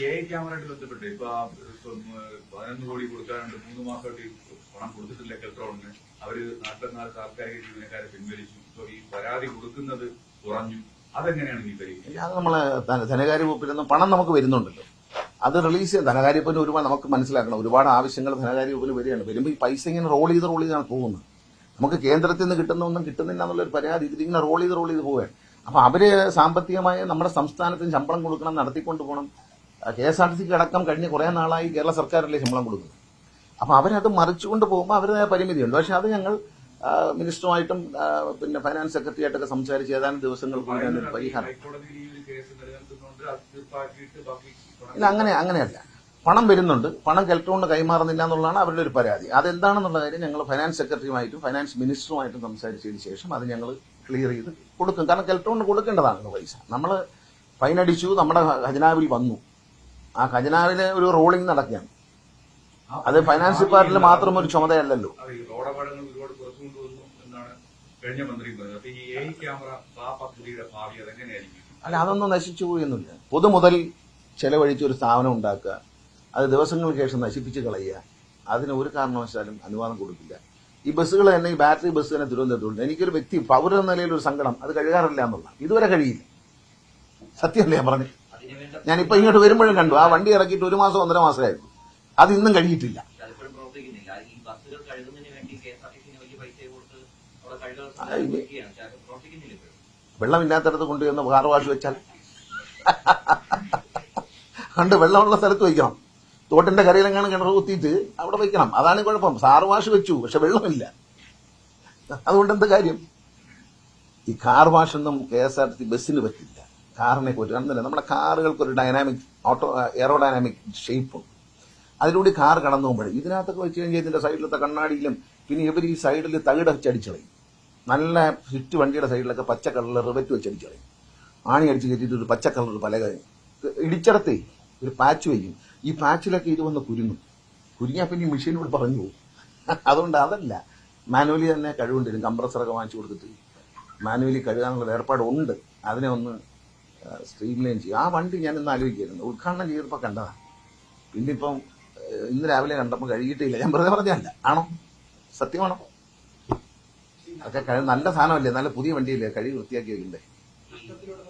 ക്യാമറയായിട്ട് ബന്ധപ്പെട്ട് ഇപ്പൊ 11 കോടി കൊടുക്കാനുണ്ട് 3 മാസമായിട്ട് പണം കൊടുത്തിട്ടില്ല കെൽട്രോണിന്. അവര് 44 താൽക്കാലിക ജീവനക്കാരെ പിൻവലിച്ചു. ഇപ്പൊ ഈ പരാതി കൊടുക്കുന്നത് കുറഞ്ഞു. അതെങ്ങനെയാണ് ഈ പരിഗണിക്കുന്നത്? അത് നമ്മളെ ധനകാര്യ വകുപ്പിൽ നിന്ന് പണം നമുക്ക് വരുന്നുണ്ടല്ലോ, അത് റിലീസ് ചെയ്യാൻ ധനകാര്യ വകുപ്പിന് ഒരുപാട് നമുക്ക് മനസ്സിലാക്കണം, ഒരുപാട് ആവശ്യങ്ങൾ ധനകാര്യ വകുപ്പിൽ വരികയാണ്. വരുമ്പോൾ ഈ പൈസ ഇങ്ങനെ റോൾ ചെയ്താണ് പോകുന്നത്. നമുക്ക് കേന്ദ്രത്തിൽ നിന്ന് കിട്ടുന്നൊന്നും കിട്ടുന്നില്ല എന്നുള്ളൊരു പരാതി ഇതിങ്ങനെ റോൾ ചെയ്ത് പോവുകയാണ്. അപ്പൊ അവര് സാമ്പത്തികമായി നമ്മുടെ സംസ്ഥാനത്തിന് ശമ്പളം കൊടുക്കണം, നടത്തിക്കൊണ്ട് പോകണം. KSRTC അടക്കം കഴിഞ്ഞ കുറെ നാളായി കേരള സർക്കാരല്ലേ ശമ്പളം കൊടുക്കുന്നത്. അപ്പൊ അവരത് മറിച്ചുകൊണ്ട് പോകുമ്പോൾ അവരുടെ പരിമിതിയുണ്ട്. പക്ഷെ അത് ഞങ്ങൾ മിനിസ്റ്ററുമായിട്ടും പിന്നെ ഫൈനാൻസ് സെക്രട്ടറിയായിട്ടൊക്കെ സംസാരിച്ച് ഏതാനും ദിവസങ്ങൾക്കുള്ളിൽ അതിന് പരിഹാരം. ഇല്ല, അങ്ങനെയല്ല. പണം വരുന്നുണ്ട്, പണം കെൽട്രോണിന് കൈമാറുന്നില്ല എന്നുള്ളതാണ് അവരുടെ ഒരു പരാതി. അതെന്താണെന്നുള്ള കാര്യം ഞങ്ങൾ ഫൈനാൻസ് സെക്രട്ടറിയുമായിട്ടും ഫൈനാൻസ് മിനിസ്റ്ററുമായിട്ടും സംസാരിച്ചതിന് ശേഷം അത് ഞങ്ങൾ ക്ലിയർ ചെയ്ത് കൊടുക്കും. കാരണം കെൽട്രോണിന് കൊടുക്കേണ്ടതാണ് പൈസ. നമ്മൾ ഫൈൻ അടിച്ചു, നമ്മുടെ ഖജനാവിൽ വന്നു. ആ ഖജനാവിന് ഒരു റോളിംഗ് നടക്കുകയാണ്. അത് ഫൈനാൻസ് ഡിപ്പാർട്ട്മെന്റിൽ മാത്രം ഒരു ചുമതലയല്ലല്ലോ. അല്ല, അതൊന്നും നശിച്ചു പോയൊന്നുമില്ല. പൊതുമുതൽ ചെലവഴിച്ച് ഒരു സ്ഥാപനം ഉണ്ടാക്കുക, അത് ദിവസങ്ങൾക്ക് ശേഷം നശിപ്പിച്ച് കളയുക, അതിന് ഒരു കാരണവശാലും അനുവാദം കൊടുക്കില്ല. ഈ ബസ്സുകൾ തന്നെ, ഈ ബാറ്ററി ബസ് തന്നെ തിരുവനന്തപുരത്തുണ്ട്. എനിക്കൊരു വ്യക്തി പൗര നിലയിൽ ഒരു സങ്കടം, അത് കഴുകാറില്ല എന്നുള്ള. ഇതുവരെ കഴിയില്ല. സത്യമല്ലേ ഞാൻ പറഞ്ഞു? ഞാനിപ്പോ ഇങ്ങോട്ട് വരുമ്പോഴും കണ്ടു, ആ വണ്ടി ഇറക്കിയിട്ട് 1 മാസം 1.5 മാസമായിരുന്നു, അത് ഇന്നും കഴിയിട്ടില്ല. വെള്ളമില്ലാത്തടത്ത് കൊണ്ടുവന്ന് കാർ വാഷ് വെച്ചാൽ കണ്ട് വെള്ളമുള്ള സ്ഥലത്ത് വയ്ക്കണം. തോട്ടിന്റെ കരയിലെങ്ങാനും കിണർ കുത്തിയിട്ട് അവിടെ വയ്ക്കണം. അതാണ് കുഴപ്പം. കാർ വാഷ് വെച്ചു, പക്ഷെ വെള്ളമില്ല. അതുകൊണ്ട് എന്ത് കാര്യം? ഈ കാർ വാഷൊന്നും KSRTC ബസ്സിന് പറ്റില്ല, കാറിനെ പറ്റുക. നമ്മുടെ കാറുകൾക്കൊരു ഡൈനാമിക് എയറോഡൈനാമിക് ഷേപ്പുണ്ട്. അതിലൂടെ കാർ കടന്നു പോകുമ്പോഴേ ഇതിനകത്തൊക്കെ വെച്ച് കഴിഞ്ഞാൽ ഇതിന്റെ സൈഡിലത്തെ കണ്ണാടിയിലും പിന്നെ ഇവർ ഈ സൈഡിൽ തകിട് വെച്ചടിച്ചളയും. നല്ല സ്വിഫ്റ്റ് വണ്ടിയുടെ സൈഡിലൊക്കെ പച്ച കളറിൽ റിവറ്റ് വെച്ചടിച്ചളയും. ആണി അടിച്ച് കയറ്റിയിട്ട് ഒരു പച്ച കളർ പലക ഇടിച്ചിടത്തേ ഒരു പാച്ച് വയ്ക്കും. ഈ പാച്ചിലൊക്കെ ഇത് വന്ന് കുരുങ്ങിയാൽ പിന്നെ ഈ മെഷീനോട് പറഞ്ഞു പോകും. അതുകൊണ്ട് അതല്ല, മാനുവലി തന്നെ കഴിവുണ്ട്. കംപ്രസറൊക്കെ വാങ്ങിച്ചു കൊടുത്തിട്ട് മാനുവലി കഴുകാനുള്ള ഏർപ്പാടുണ്ട്. അതിനെ ഒന്ന് സ്ട്രീം ലൈൻ ചെയ്യും. ആ വണ്ടി ഞാൻ ഇന്ന് ആലോചിക്കായിരുന്നു, ഉദ്ഘാടനം ചെയ്തപ്പോൾ കണ്ടതാണ്. പിന്നെ ഇപ്പം ഇന്ന് രാവിലെ കണ്ടപ്പോൾ കഴുകിയിട്ടില്ല. ഞാൻ വെറുതെ പറഞ്ഞല്ല, ആണോ? സത്യമാണോ? അതൊക്കെ നല്ല സാധനമല്ലേ, നല്ല പുതിയ വണ്ടിയല്ലേ, കഴുകി വൃത്തിയാക്കി വെക്കണ്ടേ?